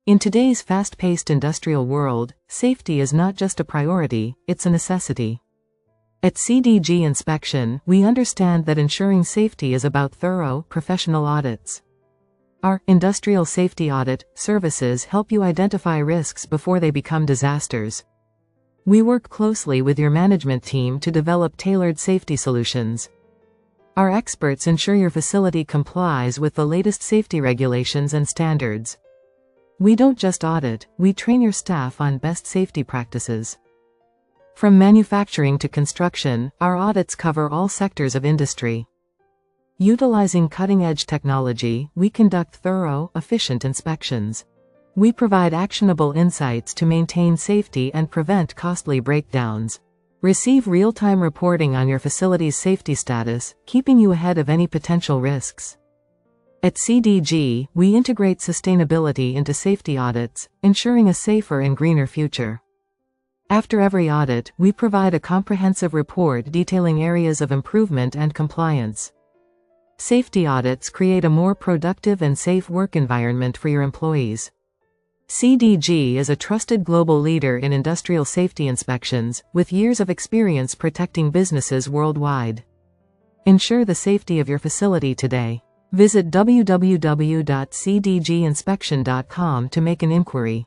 In today's fast-paced industrial world, safety is not just a priority, it's a necessity. At CDG Inspection, we understand that ensuring safety is about thorough, professional audits. Our Industrial Safety Audit services help you identify risks before they become disasters. We work closely with your management team to develop tailored safety solutions. Our experts ensure your facility complies with the latest safety regulations and standards. We don't just audit, we train your staff on best safety practices. From manufacturing to construction, our audits cover all sectors of industry. Utilizing cutting-edge technology, we conduct thorough, efficient inspections. We provide actionable insights to maintain safety and prevent costly breakdowns. Receive real-time reporting on your facility's safety status, keeping you ahead of any potential risks. At CDG, we integrate sustainability into safety audits, ensuring a safer and greener future. After every audit, we provide a comprehensive report detailing areas of improvement and compliance. Safety audits create a more productive and safe work environment for your employees. CDG is a trusted global leader in industrial safety inspections, with years of experience protecting businesses worldwide. Ensure the safety of your facility today. Visit www.cdginspection.com to make an inquiry.